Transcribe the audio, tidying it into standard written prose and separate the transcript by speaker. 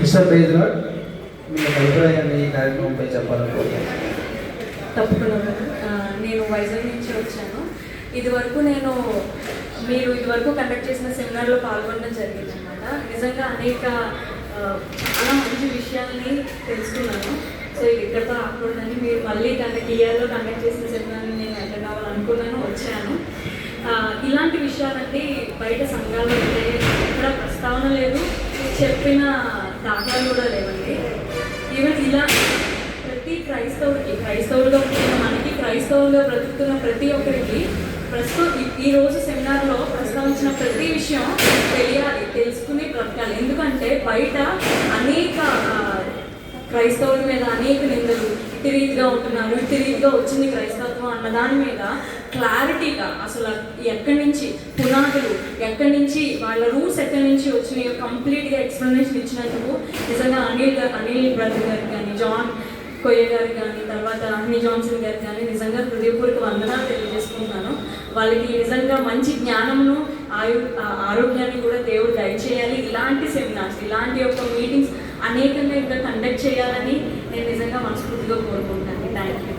Speaker 1: Mister బేజ్రాడ్, మీ అభిప్రాయాన్ని ఈ కార్యక్రమంపై చెప్పాలనుకుంటున్నాను.
Speaker 2: తప్పకుండా. నేను వైజాగ్ నుంచి వచ్చాను. మీరు ఇదివరకు కండక్ట్ చేసిన సెమినార్లో పాల్గొనడం జరిగిందనమాట. నిజంగా అనేక చాలా మంచి విషయాల్ని తెలుసుకున్నాను. సో ఇది ఇక్కడితో ఆకూడదని మీరు మళ్ళీ ఇయర్లో కండక్ట్ చేసిన సెమినార్ని నేను అటెండ్ అవ్వాలనుకున్నాను, వచ్చాను. ఇలాంటి విషయాలంటే బయట సంఘాలు అయితే ఇక్కడ ప్రస్తావన లేదు, చెప్పిన దాఖలాలు కూడా లేవండి. ఈవెన్ ఇలా ప్రతి క్రైస్తవులుగా పుట్టిన మనకి, క్రైస్తవులుగా బ్రతుకుతున్న ప్రతి ఒక్కరికి ఈరోజు సెమినార్లో ప్రస్తావించిన ప్రతి విషయం తెలియాలి, తెలుసుకుని బ్రతకాలి. ఎందుకంటే బయట అనేక క్రైస్తవుల మీద అనేక నిందలు, ఇటు రీతిగా ఉంటున్నారు, ఇటు రీతిగా వచ్చింది క్రైస్తవత్వం అన్న దాని మీద క్లారిటీగా అసలు ఎక్కడి నుంచి పునాదులు, ఎక్కడి నుంచి వాళ్ళ రూట్స్ ఎక్కడి నుంచి వచ్చినాయో కంప్లీట్గా ఎక్స్ప్లెనేషన్ ఇచ్చినందుకు నిజంగా అనిల్ బ్రదర్ గారికి కానీ, జాన్ కొయ్య గారికి కానీ, తర్వాత అన్ని జాన్సన్ గారికి కానీ నిజంగా హృదయపూర్వక వందనాలు తెలియజేసుకుంటున్నాను. వాళ్ళకి నిజంగా మంచి జ్ఞానమును ఆరోగ్యాన్ని కూడా దేవుడు దయచేయాలి. ఇలాంటి సెమినార్స్, ఇలాంటి యొక్క మీటింగ్స్ అనేకంగా ఇంకా కండక్ట్ చేయాలని నేను నిజంగా మనస్ఫూర్తిగా కోరుకుంటాను. Thank you.